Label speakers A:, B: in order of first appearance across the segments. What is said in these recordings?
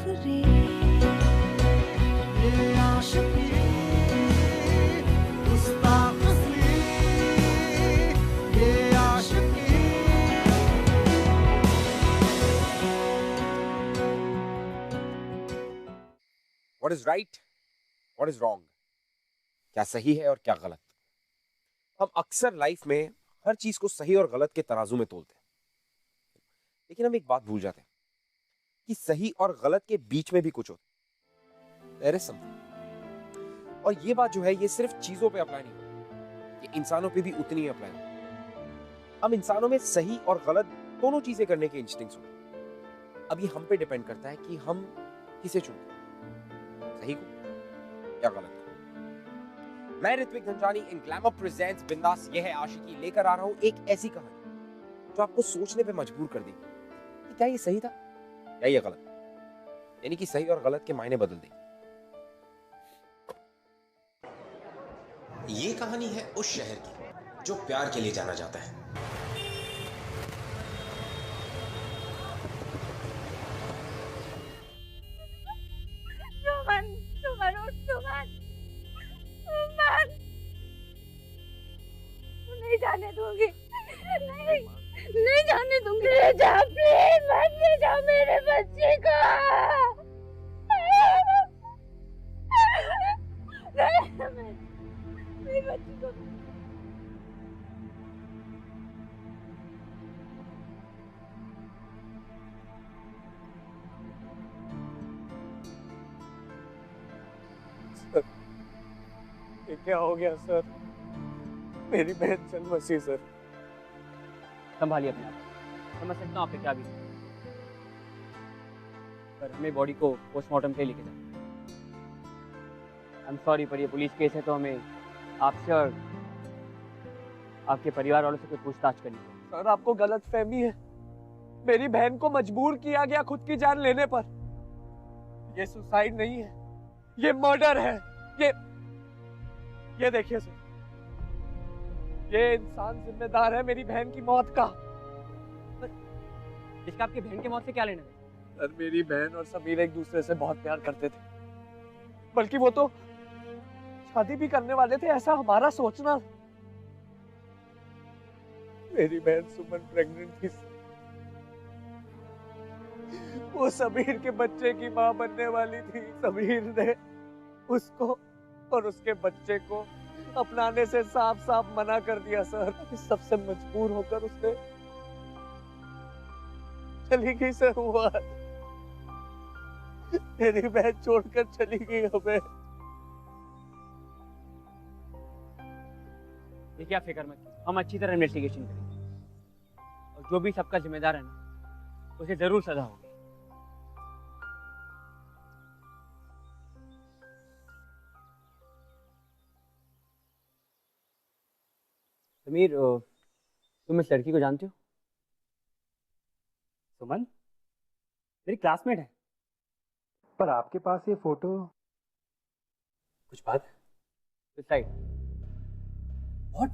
A: आखिरी ये आशिकी गुस्ताखी ये आशिकी।
B: What is right? What is wrong? क्या सही है और क्या गलत? हम अक्सर लाइफ में हर चीज को सही और गलत के तराजू में तोलते हैं, लेकिन हम एक बात भूल जाते हैं कि सही और गलत के बीच में भी कुछ होता है। There is something। और ये बात जो है ये सिर्फ चीजों पे अप्लाई नहीं होती, ये इंसानों पे भी उतनी ही अप्लाई होती है। हम इंसानों में सही और गलत दोनों चीजें करने के इंस्टिंक्ट्स होते हैं। अब ये हम पे डिपेंड करता है कि हम किसे चुनते हैं, सही को या गलत को। मैं ऋत्विक धनजानी इन ग्लैमर प्रेजेंट्स बिंदास ये है आशिकी लेकर आ रहा हूं एक ऐसी कहानी जो आपको सोचने पे मजबूर कर देगी कि क्या ये सही था या ये गलत, यानी कि सही और गलत के मायने बदल देगी।
C: ये कहानी है उस शहर की जो प्यार के लिए जाना जाता है।
D: सुमन, सुमन उठ, सुमन, सुमन, नहीं जाने दूंगी, नहीं, नहीं जाने दूंगी। ले जा प्लीज, मत ले जा मेरे बच्चे को। मेरे बच्चे को
E: ये क्या हो गया सर? मेरी बहन चल बसी सर।
F: संभालिए अपने आप, समझ सकता हूँ आपने क्या भी, पर हमें बॉडी को पोस्टमार्टम के लिए लेके जाना। आई एम सॉरी, पर ये पुलिस केस है तो हमें आपसे और आपके परिवार वालों से कोई पूछताछ करनी है।
E: सर आपको गलत फहमी है, मेरी बहन को मजबूर किया गया खुद की जान लेने पर। ये सुसाइड नहीं है, ये मर्डर है। ये देखिए सर, ये इंसान जिम्मेदार है मेरी बहन की मौत का।
F: इसका आपकी बहन की मौत से क्या लेना है?
E: सर मेरी बहन और समीर एक दूसरे से बहुत प्यार करते थे, बल्कि वो तो शादी भी करने वाले थे, ऐसा हमारा सोचना। मेरी बहन सुमन प्रेग्नेंट थी, वो समीर के बच्चे की मां बनने वाली थी। समीर ने उसको और उसके बच्चे को अपनाने से साफ साफ मना कर दिया सर। इस सबसे मजबूर होकर उसने चली गई सर। वो मेरी बहन छोड़कर चली गई हमें।
F: देखिए आप फिक्र मत कीजिए, हम अच्छी तरह इन्वेस्टिगेशन करेंगे और जो भी सबका जिम्मेदार है ना, उसे जरूर सजा होगी। समीर, तुम इस लड़की को जानते हो?
G: सुमन मेरी क्लासमेट है, पर आपके पास ये फोटो।
F: कुछ बात है? सुसाइड? व्हाट?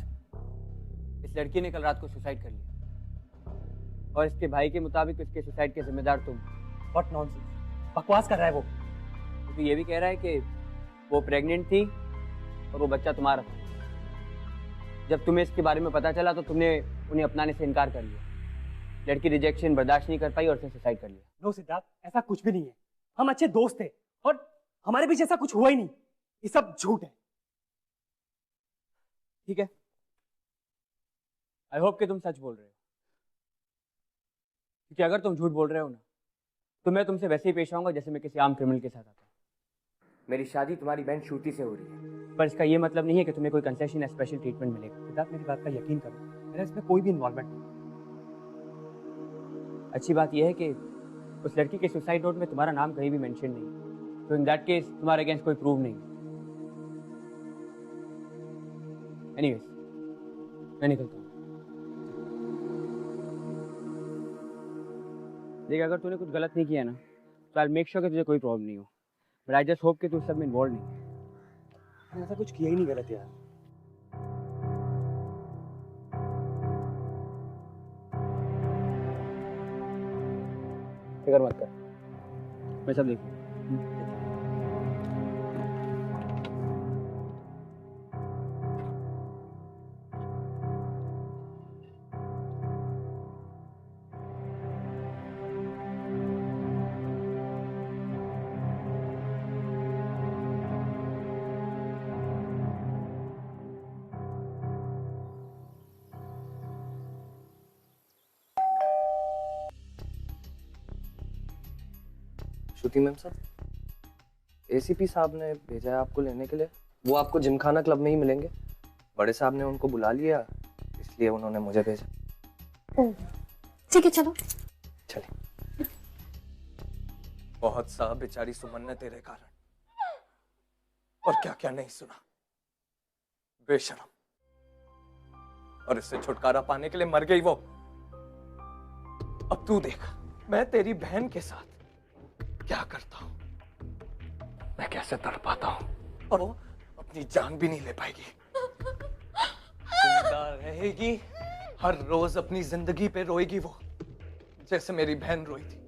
F: इस लड़की ने कल रात को सुसाइड कर लिया और इसके भाई के मुताबिक इसके सुसाइड के जिम्मेदार तुम।
G: व्हाट नॉनसेंस, बकवास कर रहा है वो।
F: तो ये भी कह रहा है कि वो प्रेग्नेंट थी और वो बच्चा तुम्हारा था। जब तुम्हें इसके बारे में पता चला तो तुमने उन्हें अपनाने से इनकार कर लिया। लड़की रिजेक्शन बर्दाश्त नहीं कर पाई और उसने सुसाइड कर लिया।
G: नो सिद्धार्थ, ऐसा कुछ भी नहीं है। हम अच्छे दोस्त थे और हमारे बीच ऐसा कुछ हुआ ही नहीं। ये सब झूठ है।
F: ठीक है, आई होप कि तुम सच बोल रहे हो, क्योंकि अगर तुम झूठ बोल रहे हो ना तो मैं तुमसे वैसे ही पेश आऊंगा जैसे मैं किसी आम क्रिमिनल के साथ आता हूँ। मेरी शादी तुम्हारी बहन श्रुति से हो रही है, पर इसका ये मतलब नहीं है कि तुम्हें कोई कंसेशन या स्पेशल ट्रीटमेंट मिलेगा।
G: सिद्धार्थ मेरी बात का यकीन करो, मेरा इसमें कोई भी इन्वॉल्वमेंट नहीं।
F: अच्छी बात यह है कि उस लड़की के सुसाइड नोट में तुम्हारा नाम कहीं भी मेंशन नहीं, तो इन दैट केस तुम्हारे अगेंस्ट कोई प्रूव नहीं। एनीवेज, मैं निकलता हूँ। देख, अगर तूने कुछ गलत नहीं किया ना तो आई मेक श्योर कि तुझे कोई प्रॉब्लम नहीं हो, बट आई जस्ट होप कि तू सब में इन्वॉल्व नहीं है।
G: मैंने ऐसा कुछ किया ही नहीं गलत यार।
F: फिक्र मत कर, मैं सब देखूँ।
H: श्रुति मैम सर, एसीपी साहब ने भेजा है आपको लेने के लिए। वो आपको जिमखाना क्लब में ही मिलेंगे। बड़े साहब ने उनको बुला लिया, इसलिए उन्होंने मुझे भेजा।
D: ठीक है चलो।
H: चलिए। बहुत सा बेचारी सुमन ने तेरे कारण और क्या क्या नहीं सुना, बेशरम। और इससे छुटकारा पाने के लिए मर गई वो। अब तू देख, मैं तेरी बहन के साथ क्या करता हूं, मैं कैसे तड़पाता हूं, और वो अपनी जान भी नहीं ले पाएगी। जिंदा रहेगी, हर रोज अपनी जिंदगी पे रोएगी वो, जैसे मेरी बहन रोई थी।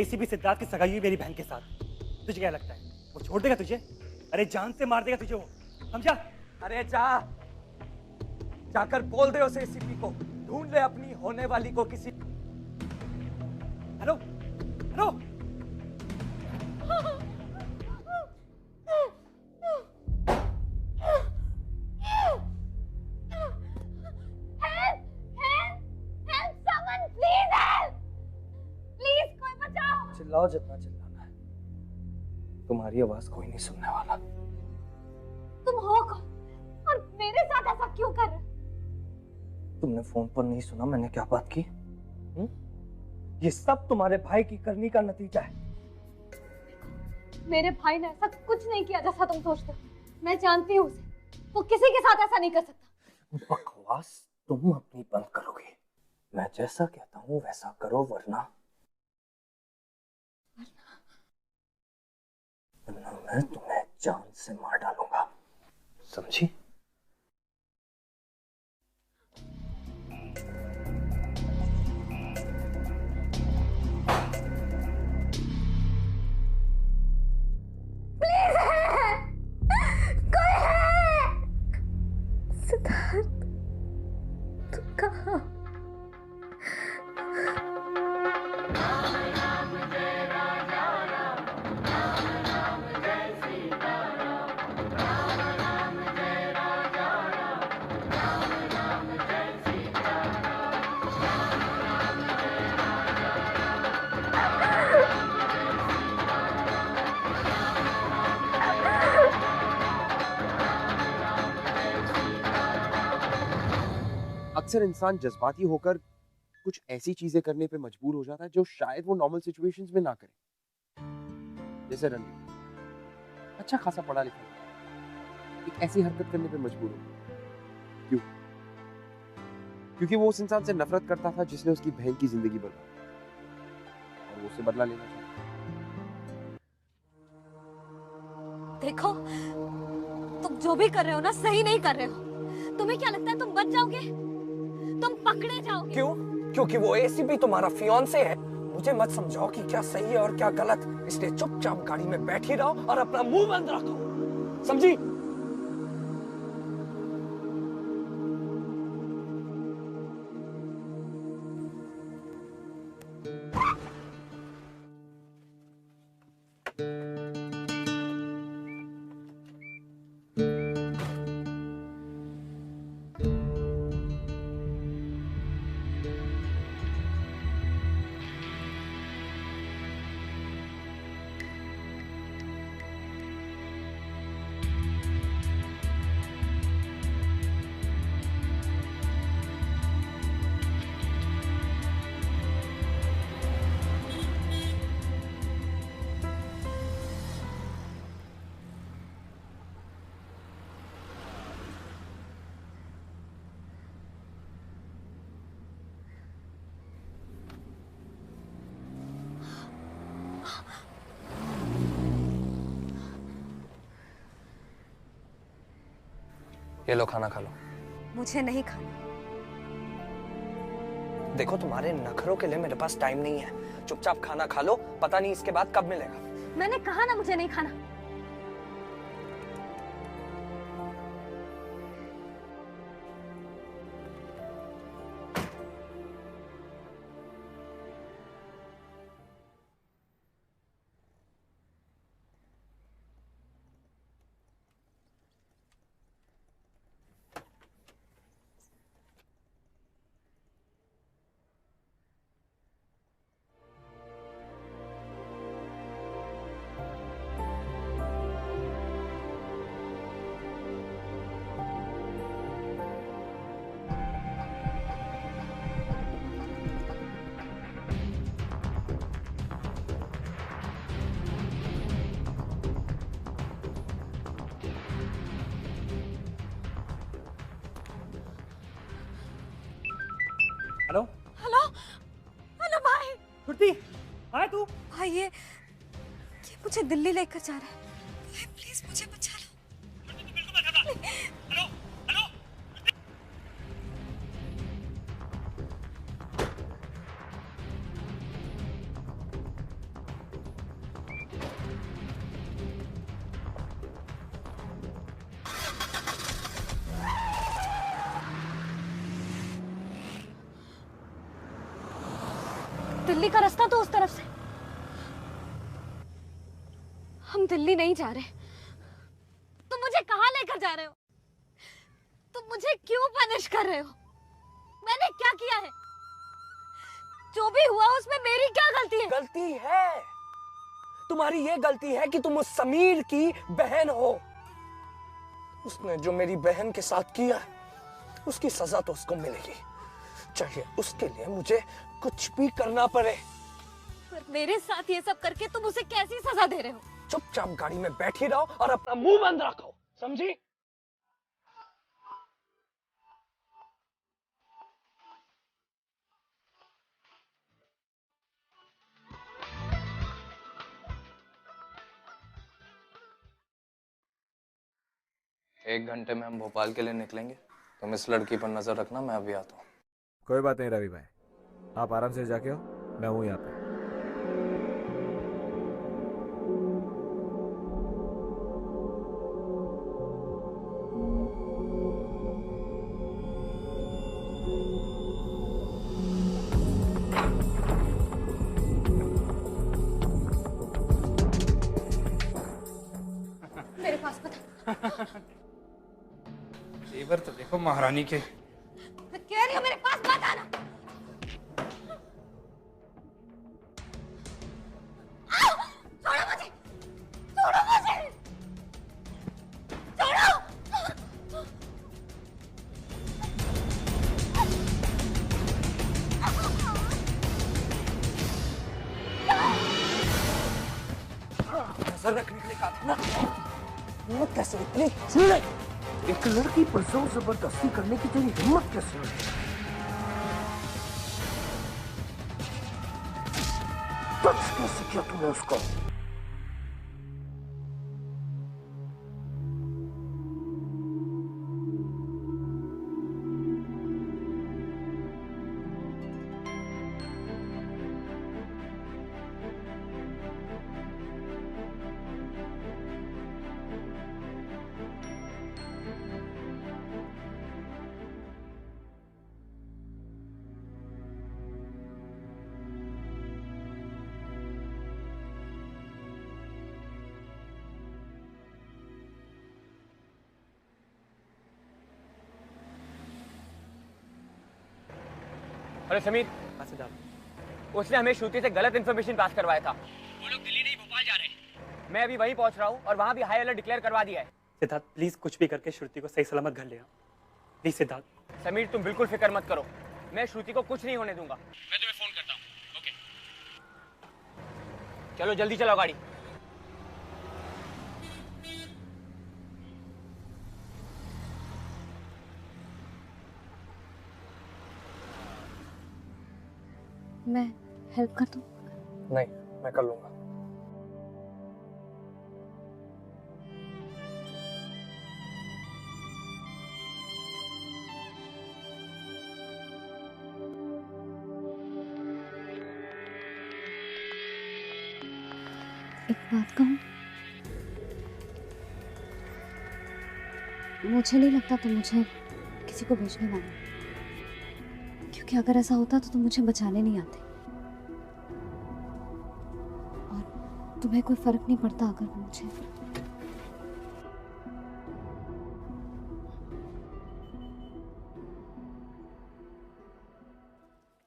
G: एसीपी सिद्धार्थ की सगाई हुई मेरी बहन के साथ। तुझे क्या लगता है वो छोड़ देगा तुझे? अरे जान से मार देगा तुझे वो, समझा?
H: अरे जाकर बोल दे उसे एसीपी को, ढूंढ ले अपनी होने वाली को किसी।
G: हेलो हेलो,
H: चिल्लाओ जितना चिल्लाना है, तुम्हारी आवाज कोई नहीं सुनने वाला।
D: तुम हो कौन और मेरे साथ ऐसा क्यों कर रहे?
H: तुमने फोन पर नहीं सुना मैंने क्या बात की? ये सब तुम्हारे भाई की करनी का नतीजा है।
D: मेरे भाई ने ऐसा कुछ नहीं किया जैसा तुम सोचते हो। मैं जानती हूँ उसे, वो किसी के साथ ऐसा नहीं कर सकता।
H: बकवास तुम अपनी बंद करोगे। मैं जैसा कहता हूँ वैसा करो, वरना मैं तुम्हें जान से मार डालूंगा, समझी?
D: कोई है? सिद्धार्थ, तुम कहाँ?
B: अक्सर इंसान जज्बाती होकर कुछ ऐसी चीजें करने पे मजबूर हो जाता है जो शायद वो नॉर्मल सिचुएशंस में ना करे। जैसे रणवीर अच्छा खासा पढ़ा लिखा, एक ऐसी हरकत करने पे मजबूर हो। क्यों? क्योंकि वो उस इंसान से नफरत करता था जिसने उसकी बहन की जिंदगी बर्बाद की, और वो उससे बदला लेना चाहता।
D: देखो, तुम जो भी कर रहे हो ना, सही नहीं कर रहे हो। तुम्हें क्या लगता है तुम बच जाओगे? तुम पकड़े जाओगे।
H: क्यों? क्योंकि वो एसीपी तुम्हारा फियांसे है। मुझे मत समझाओ कि क्या सही है और क्या गलत, इसलिए चुपचाप गाड़ी में बैठ ही रहो और अपना मुंह बंद रखो, समझी? ये लो, खाना खा लो।
D: मुझे नहीं खाना।
H: देखो तुम्हारे नखरों के लिए मेरे पास टाइम नहीं है। चुपचाप खाना खा लो, पता नहीं इसके बाद कब मिलेगा।
D: मैंने कहा ना मुझे नहीं खाना।
G: हेलो
D: हेलो हेलो भाई।
G: श्रुति, आए तू?
D: भाई ये मुझे दिल्ली लेकर जा रहा है। भाई प्लीज मुझे बचा लो।
G: Hello hello.
D: दिल्ली का रास्ता तो उस तरफ से। हम दिल्ली नहीं जा रहे। तुम मुझे कहाँ लेकर जा रहे हो? तुम मुझे क्यों पनिश कर रहे हो? मैंने क्या किया है? जो भी हुआ उसमें मेरी क्या गलती है?
H: गलती है तुम्हारी, ये गलती है कि तुम उस समीर की बहन हो। उसने जो मेरी बहन के साथ किया उसकी सजा तो उसको मिलेगी, चाहे उसके लिए मुझे कुछ भी करना पड़े।
D: पर मेरे साथ ये सब करके तुम उसे कैसी सजा दे रहे हो?
H: चुपचाप गाड़ी में बैठी रहो और अपना मुंह बंद रखो, समझी? एक घंटे में हम भोपाल के लिए निकलेंगे। तुम इस लड़की पर नजर रखना, मैं अभी आता हूँ।
I: कोई बात नहीं रवि भाई, आप आराम से जाके हो, मैं हूँ यहाँ पे।
D: मेरे पास बता।
A: जेवर तो देखो महारानी के।
D: मैं कह रही हूँ मेरे पास मत आना। छोड़ो मुझे, छोड़ो मुझे, छोड़ो।
H: नजर रखने के लिए कहा था ना। हिम्मत कैसे इतनी सुन ले, एक लड़की पर जोर जबरदस्ती करने की तेरी हिम्मत कैसे हुई? टच कैसे किया तूने उसको?
F: अरे समीर, उसने हमें श्रुति से गलत इन्फॉर्मेशन पास करवाया था। वो लोग दिल्ली नहीं भोपाल जा रहे हैं। मैं अभी वहीं पहुंच रहा हूँ और वहां भी हाई अलर्ट डिक्लेयर करवा दिया है।
G: सिद्धार्थ प्लीज कुछ भी करके श्रुति को सही सलामत घर ले आओ प्लीज। सिद्धार्थ।
F: समीर तुम बिल्कुल फिक्र मत करो, मैं श्रुति को कुछ नहीं होने दूंगा। मैं तुम्हें फोन करता हूँ। ओके, चलो जल्दी चलाओ गाड़ी।
D: मैं हेल्प कर दूं?
H: नहीं, मैं कर लूंगा।
D: एक बात कहूं, मुझे नहीं लगता तुम मुझे किसी को भेजने वाले, क्योंकि अगर ऐसा होता तो तुम मुझे बचाने नहीं आते, और तुम्हें कोई फर्क नहीं पड़ता अगर वो मुझे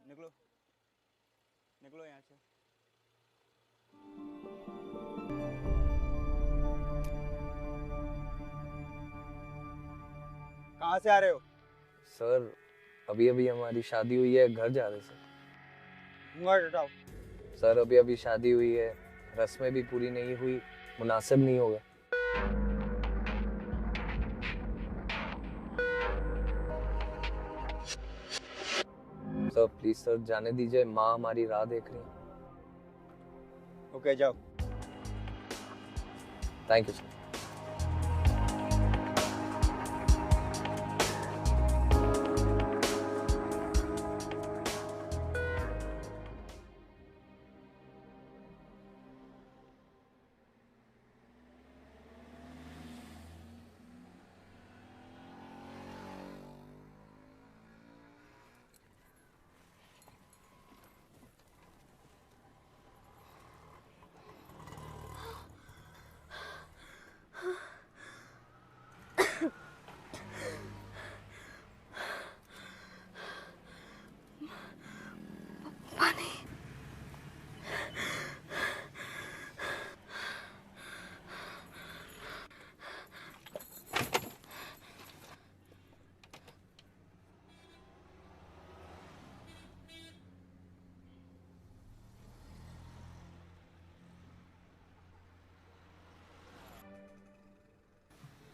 E: निकलो निकलो यहाँ से। कहाँ से आ रहे हो?
H: सर अभी अभी हमारी शादी हुई है, घर जा रहे सर।
E: मुंह हटाओ।
H: सर अभी अभी शादी हुई है, रस्में भी पूरी नहीं हुई, मुनासिब नहीं होगा। सर प्लीज सर जाने दीजिए, माँ हमारी राह देख रही है।
E: ओके जाओ।
H: Thank you sir.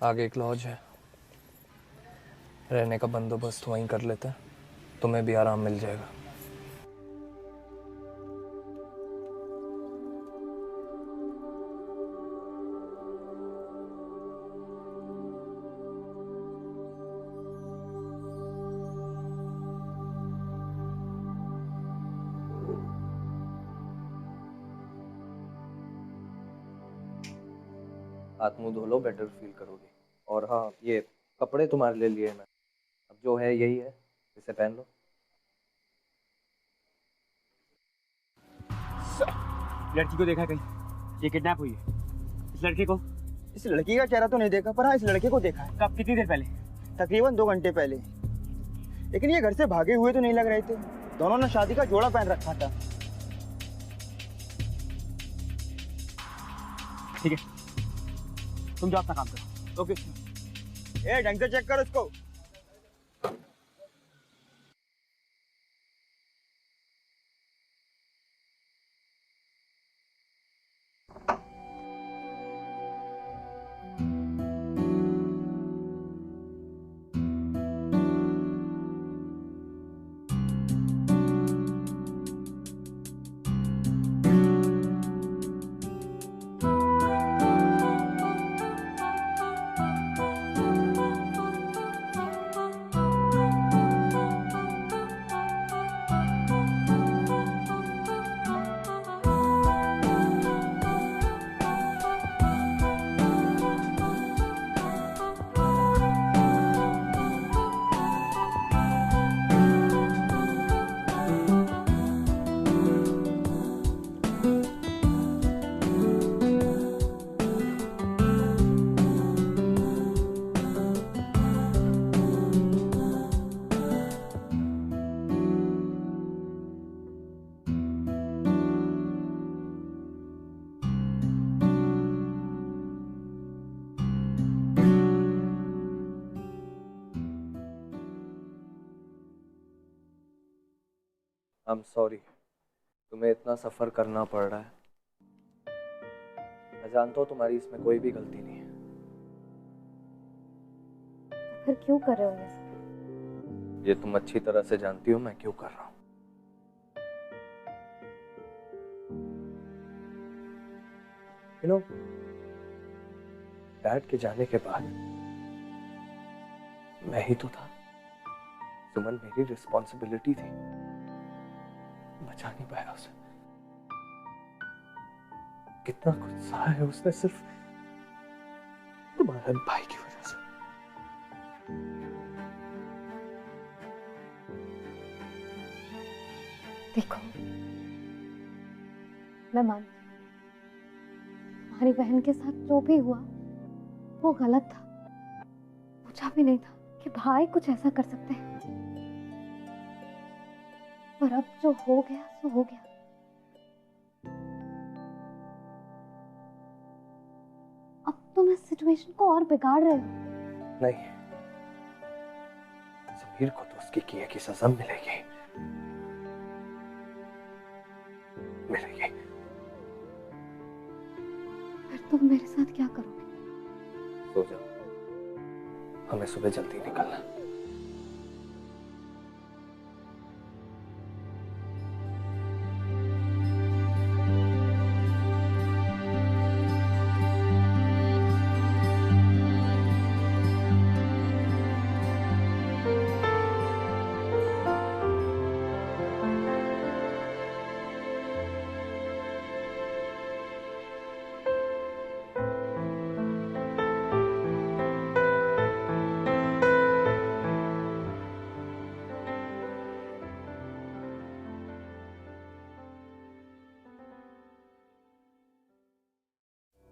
H: आगे एक लॉज है, रहने का बंदोबस्त वहीं कर लेते हैं, तुम्हें भी आराम मिल जाएगा। हाथ मुंह धो लो, बेटर फील करोगे। और हाँ, ये कपड़े तुम्हारे लिए लिए मैं, अब जो है यही है, इसे पहन लो।
F: लड़की को देखा कहीं? ये किडनैप हुई है। इस लड़के को?
E: इस लड़की का चेहरा तो नहीं देखा, पर हाँ इस लड़के को देखा है।
F: कब, कितनी देर पहले?
E: तकरीबन 2 घंटे पहले। लेकिन ये घर से भागे हुए तो नहीं लग रहे थे, दोनों ने शादी का जोड़ा पहन रखा था।
F: ठीक है, तुम जाओ अपना काम करो।
E: ओके। ए ढंग से चेक करो इसको।
H: I'm sorry, तुम्हें इतना सफर करना पड़ रहा है। मैं जानता हूँ तुम्हारी इसमें कोई भी गलती नहीं है।
D: फिर क्यों कर रहे हो ये सब?
H: ये तुम अच्छी तरह से जानती हो मैं क्यों कर रहा हूँ। You know, डैड के जाने के बाद मैं ही तो था। सुमन मेरी रिस्पॉन्सिबिलिटी थी, बचा नहीं पाया उसे। कितना कुछ सहा है उसने सिर्फ तुम्हारे भाई की वजह से।
D: देखो, मैं मानती हूँ तुम्हारी बहन के साथ जो भी हुआ वो गलत था। पूछा भी नहीं था कि भाई कुछ ऐसा कर सकते हैं। पर अब जो हो गया सो हो गया। अब तुम इस सिचुएशन को और बिगाड़ रहे हो।
H: नहीं, समीर को तो उसके किए की सजा मिलेगी, मिलेगी।
D: फिर तुम मेरे साथ क्या करोगे?
H: सो जाओ, हमें सुबह जल्दी निकलना है।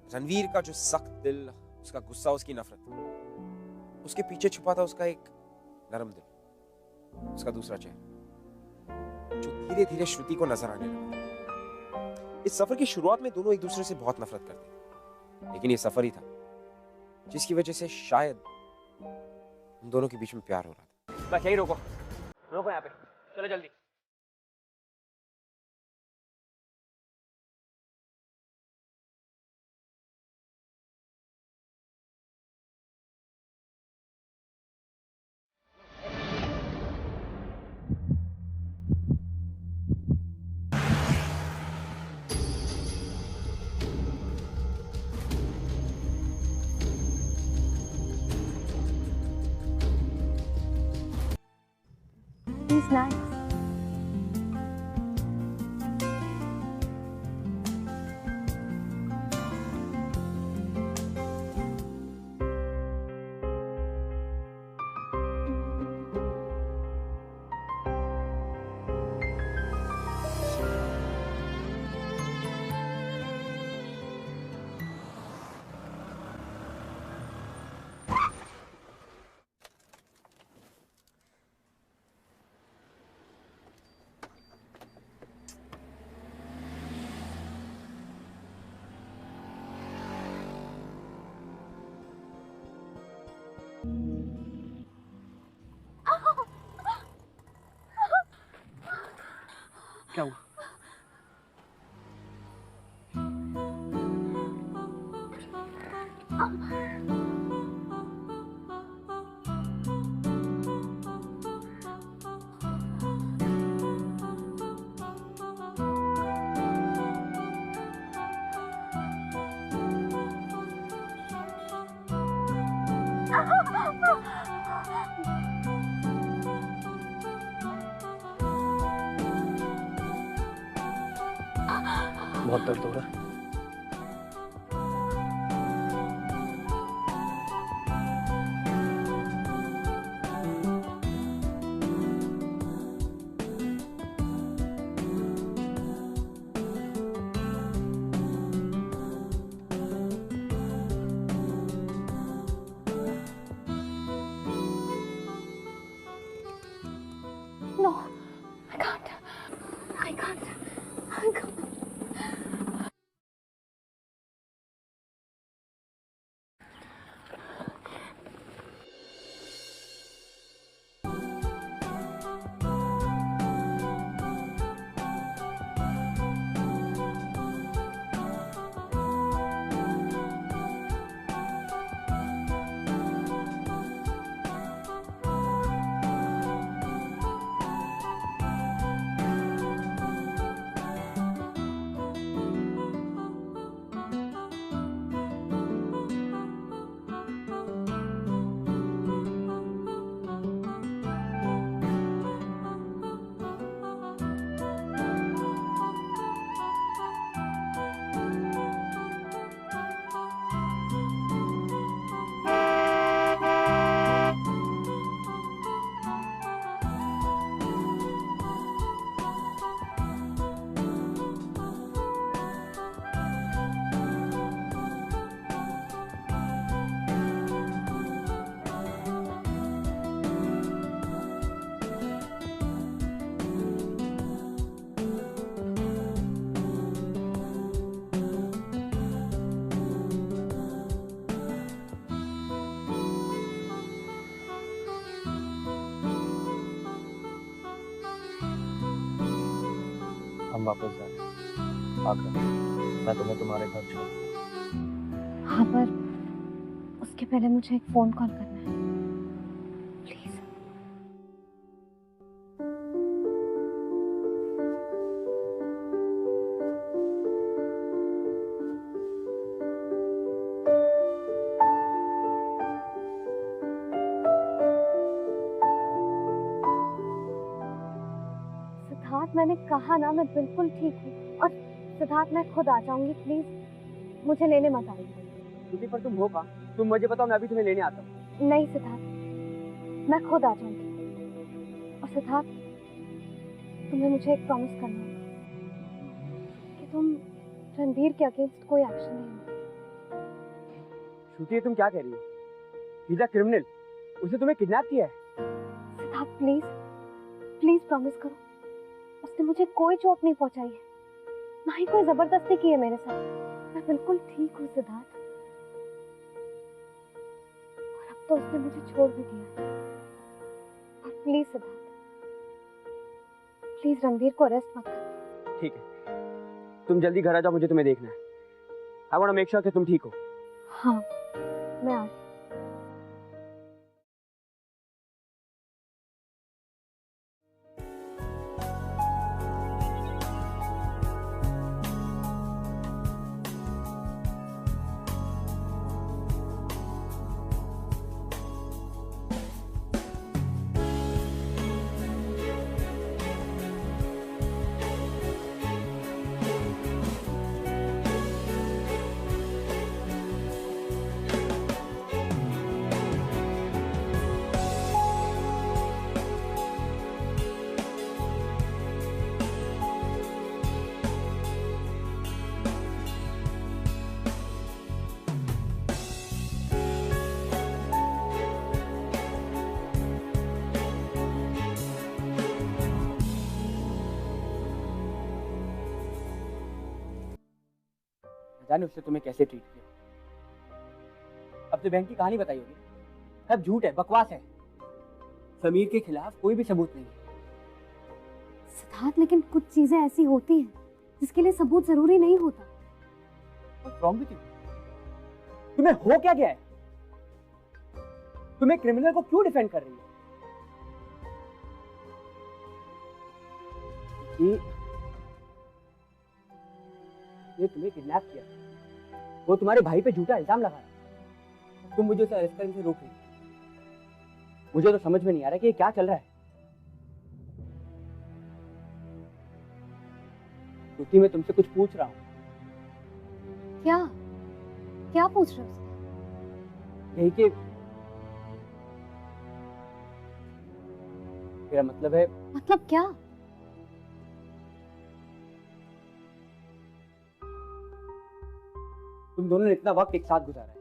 B: रणवीर का जो सख्त दिल, उसका गुस्सा, उसकी नफरत, उसके पीछे छुपा था उसका एक नरम दिल, उसका दूसरा चेहरा जो धीरे धीरे श्रुति को नजर आने लगा। इस सफर की शुरुआत में दोनों एक दूसरे से बहुत नफरत करते थे, लेकिन ये सफर ही था जिसकी वजह से शायद उन दोनों के बीच में प्यार हो रहा था।
F: बस यही रोको, रोको यहाँ पे, चलो जल्दी।
D: He's nice.
F: क्या हुआ?
H: बहुत दर्द हो रहा है।
D: No, I can't. I can't. I can't.
E: हम वापस जा रहे हैं। आकर मैं तुम्हें तुम्हारे घर छोड़।
D: हाँ, पर उसके पहले मुझे एक फोन कॉल करना है, प्लीज। सिद्धार्थ, मैंने कहा ना मैं बिल्कुल ठीक हूँ। और सिद्धार्थ, मैं खुद आ जाऊंगी, प्लीज मुझे लेने मत आइए।
F: श्रुति, पर तुम हो कहाँ? तुम मुझे बताओ, मैं अभी तुम्हें लेने आता हूँ।
D: नहीं सिद्धार्थ, मैं खुद आ जाऊंगी। और सिद्धार्थ, तुम्हें मुझे एक प्रॉमिस करना होगा कि तुम रणवीर के अगेंस्ट कोई एक्शन नहीं लोगे।
F: श्रुति, तुम क्या कह रही हो? ही इज अ क्रिमिनल, उसने तुम्हें किडनैप किया है।
D: सिद्धार्थ, प्लीज प्लीज प्रॉमिस करो, उसने मुझे कोई चोट नहीं पहुंचाई है, ना ही कोई जबरदस्ती की है मेरे साथ। मैं बिल्कुल ठीक हूँ सिद्धार्थ। और अब तो उसने मुझे छोड़ भी दिया है। और प्लीज सिद्धार्थ, प्लीज रणवीर को अरेस्ट मत करो।
F: ठीक है, तुम जल्दी घर आ जाओ, मुझे तुम्हें देखना है। I want to make sure कि तुम ठीक हो।
D: हाँ, मैं आ रही हूँ।
F: जाने उसने तुम्हें कैसे ट्रीट किया। अब तो बैंक की कहानी बताई होगी, सब झूठ है, बकवास है। समीर के खिलाफ कोई भी सबूत नहीं है।
D: सिद्धार्थ, लेकिन कुछ चीजें ऐसी होती हैं जिसके लिए सबूत जरूरी नहीं होता।
F: What's wrong with you? तुम्हें हो क्या गया है? तुम्हें क्रिमिनल को क्यों डिफेंड कर रही है? ये तुम्हें किडनैप किया, वो तुम्हारे भाई पे झूठा इल्जाम लगा रहा, तुम मुझे उसे अरेस्ट करने से रोक रही। मुझे तो समझ में नहीं आ रहा कि ये क्या चल रहा है। श्रुति, मैं तुमसे कुछ पूछ रहा हूँ।
D: क्या क्या पूछ रहे हो?
F: यही कि मेरा मतलब है।
D: मतलब क्या?
F: तुम दोनों ने इतना वक्त एक साथ गुजारा है,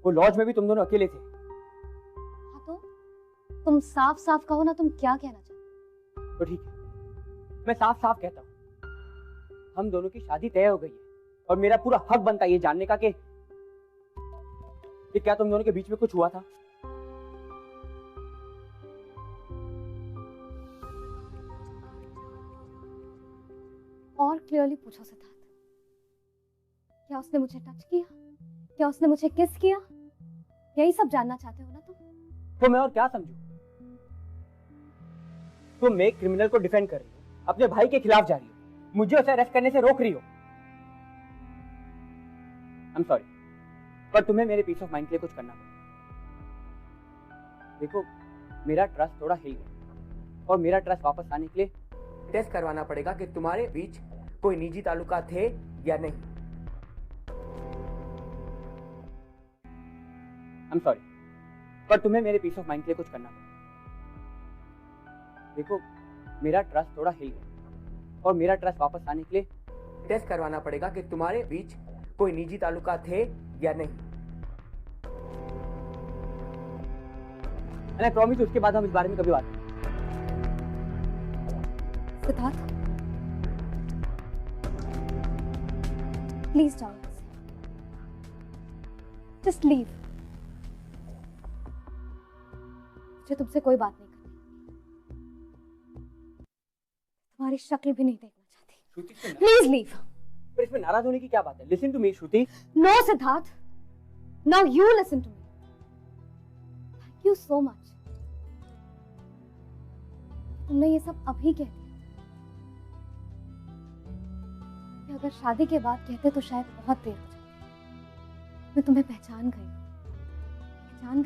F: वो लॉज में भी तुम दोनों अकेले थे।
D: हाँ, तो तुम साफ साफ कहो ना, तुम क्या कहना चाहते हो?
F: तो ठीक है, मैं साफ साफ कहता हूँ, हम दोनों की शादी तय हो गई है और मेरा पूरा हक बनता है ये जानने का कि क्या तुम दोनों के बीच में कुछ हुआ था।
D: और क्लियरली पूछो सिद्धार्थ, क्या उसने मुझे टच किया? क्या उसने मुझे किस किया? यही सब जानना चाहते हो ना तुम?
F: तो मैं और क्या समझूं? तुम एक क्रिमिनल को डिफेंड कर रही हो, अपने भाई के खिलाफ जा रही हो, मुझे उसे अरेस्ट करने से रोक रही हो। I'm sorry, पर तुम्हें मेरे पीस ऑफ माइंड के लिए कुछ करना पड़ेगा। देखो, मेरा ट्रस्ट थोड़ा हिल गया और मेरा ट्रस्ट वापस आने के लिए टेस्ट करवाना पड़ेगा कि तुम्हारे बीच कोई निजी ताल्लुकात थे या नहीं। I'm sorry, पर तुम्हें मेरे पीस ऑफ माइंड के लिए कुछ करना पड़ेगा। देखो, मेरा ट्रस्ट थोड़ा हिल गया और मेरा ट्रस्ट वापस आने के लिए टेस्ट करवाना पड़ेगा कि तुम्हारे बीच कोई निजी ताल्लुकात थे या नहीं। मैंने प्रॉमिस, उसके बाद हम इस बारे में कभी बात करेंगे।
D: सिद्धार्थ, प्लीज जाओ, जस्ट लीव। मुझे तुमसे कोई बात नहीं करनी, तुम्हारी शक्ल भी नहीं देखना चाहती। Please leave.
F: पर इसमें नाराज होने की क्या बात है? Listen to me Shruti.
D: No Siddharth, now you listen to me. Thank you so much. तुमने ये सब अभी कह दिया कि अगर शादी के बाद कहते तो शायद बहुत देर हो जाती। मैं तुम्हें पहचान गई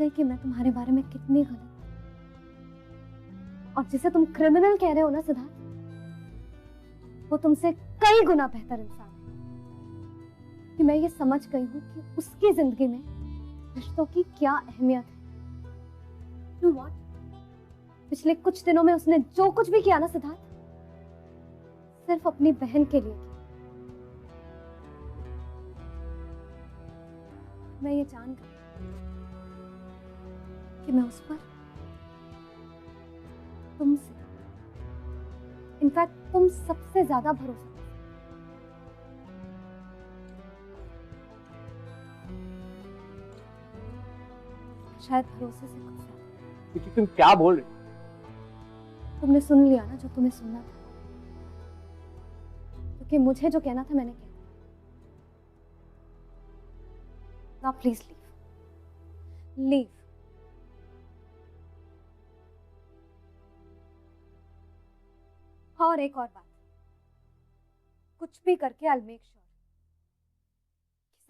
D: कि मैं तुम्हारे बारे में कितनी गलत, और जिसे तुम क्रिमिनल कह रहे हो ना सिद्धार्थ, वो तुमसे कई गुना बेहतर इंसान है। कि मैं ये समझ गई हूँ कि उसकी जिंदगी में रिश्तों की क्या अहमियत है। You know what? पिछले कुछ दिनों में उसने जो कुछ भी किया ना सिद्धार्थ, सिर्फ अपनी बहन के लिए किया। मैं ये जान गई कि मैं उस पर तुमसे, इनफैक्ट तुम सबसे ज्यादा भरोसा कर सकते हो। शायद भरोसे से कुछ ज्यादा।
F: क्योंकि तुम क्या बोल रहे हो?
D: तुमने सुन लिया ना जो तुम्हें सुनना था, क्योंकि मुझे जो कहना था मैंने कह दिया। Now please leave. Leave. और एक और बात, कुछ भी करके I'll make sure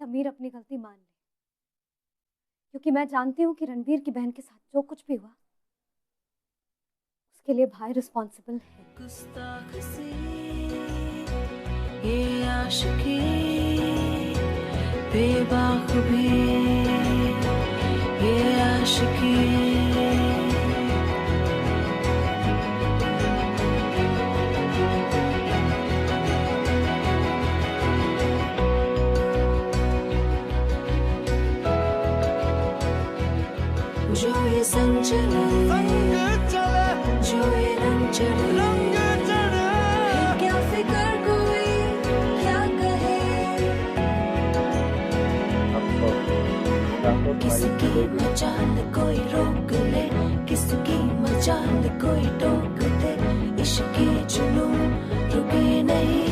D: कि समीर अपनी गलती मान ले, क्योंकि मैं जानती हूँ कि रणवीर की बहन के साथ जो कुछ भी हुआ उसके लिए भाई रिस्पॉन्सिबल है।
A: ये आशिकी बेबाखुबी, ये आशिकी जो ये संग चले, जो ये रंग चढ़े, क्या फिकर कोई क्या कहे, किसकी मचाल कोई रोक ले, किसकी मचाल कोई टोक दे, इश्क की जुनून रुके नहीं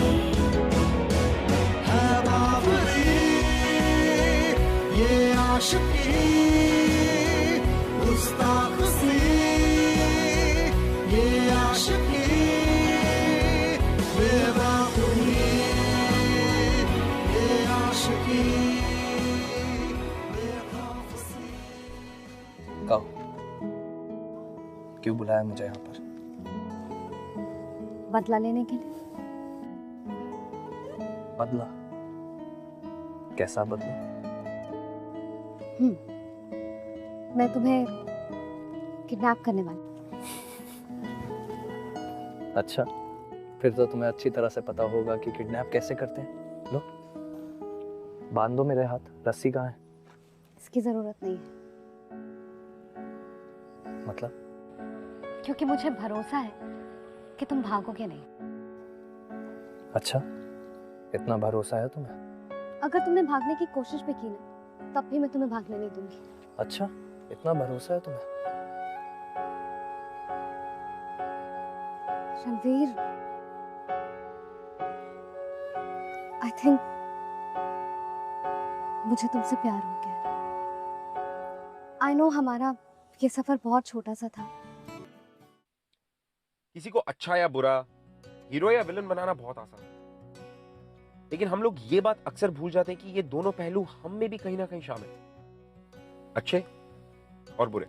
A: है बावरी, ये आशिकी गुस्ताख सी, ये आशिकी बेवकूफी, ये आशिकी बेखौफ सी।
H: कहो, क्यों बुलाया मुझे यहाँ पर?
D: बदला लेने के लिए।
H: बदला? कैसा बदला?
D: मैं तुम्हें किडनैप करने वाली।
H: अच्छा, फिर तो तुम्हें अच्छी तरह से पता होगा कि किडनैप कैसे करते हैं। लो, बांध दो मेरे हाथ। रस्सी कहाँ है?
D: इसकी जरूरत नहीं है,
H: मतलब?
D: क्योंकि मुझे भरोसा है कि तुम भागोगे नहीं।
H: अच्छा, इतना भरोसा है तुम्हें?
D: अगर तुमने भागने की कोशिश भी की ना, तब भी मैं तुम्हें भागने नहीं दूंगी।
H: अच्छा, इतना भरोसा है तुम्हें?
D: रणवीर, आई थिंक मुझे तुमसे प्यार हो गया। आई नो हमारा ये सफर बहुत छोटा सा था।
B: किसी को अच्छा या बुरा, हीरो या विलन बनाना बहुत आसान है, लेकिन हम लोग ये बात अक्सर भूल जाते हैं कि ये दोनों पहलू हम में भी कहीं ना कहीं शामिल हैं, अच्छे और बुरे।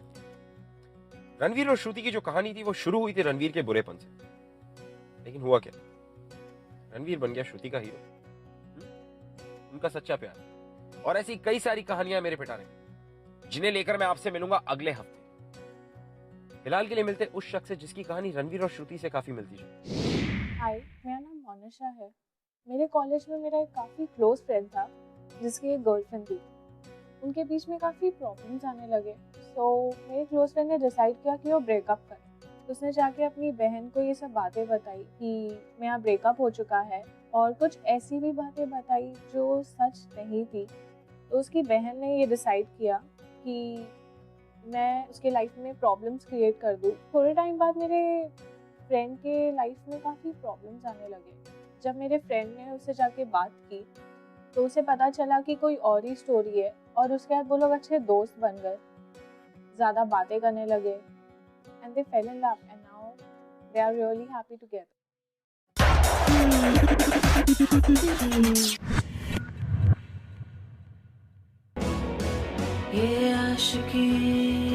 B: रणवीर और श्रुति की जो कहानी थी वो शुरू हुई थी रणवीर के बुरेपन से, लेकिन हुआ क्या? रणवीर बन गया श्रुति का हीरो, उनका सच्चा प्यार। और ऐसी कई सारी कहानियां मेरे पिटारे में, जिन्हें लेकर मैं आपसे मिलूंगा अगले हफ्ते। फिलहाल के लिए मिलते उस शख्स से जिसकी कहानी रणवीर और श्रुति से काफी मिलती जुलती।
J: हाय, मेरा नाम मोनिशा है। मेरे कॉलेज में मेरा एक काफ़ी क्लोज फ्रेंड था जिसकी एक गर्लफ्रेंड थी। उनके बीच में काफ़ी प्रॉब्लम्स आने लगे, सो मेरे क्लोज फ्रेंड ने डिसाइड किया कि वो ब्रेकअप करे। उसने जाके अपनी बहन को ये सब बातें बताई कि मेरा ब्रेकअप हो चुका है, और कुछ ऐसी भी बातें बताई जो सच नहीं थी। तो उसकी बहन ने ये डिसाइड किया कि मैं उसके लाइफ में प्रॉब्लम्स क्रिएट कर दूँ। थोड़े टाइम बाद मेरे फ्रेंड के लाइफ में काफ़ी प्रॉब्लम्स आने लगे, जब मेरे फ्रेंड ने उससे जाके बात की तो उसे पता चला कि कोई और ही स्टोरी है, और उसके बाद वो लोग अच्छे दोस्त बन गए, ज़्यादा बातें करने लगे, and they fell in love and now they are really happy together.
A: ये आशिकी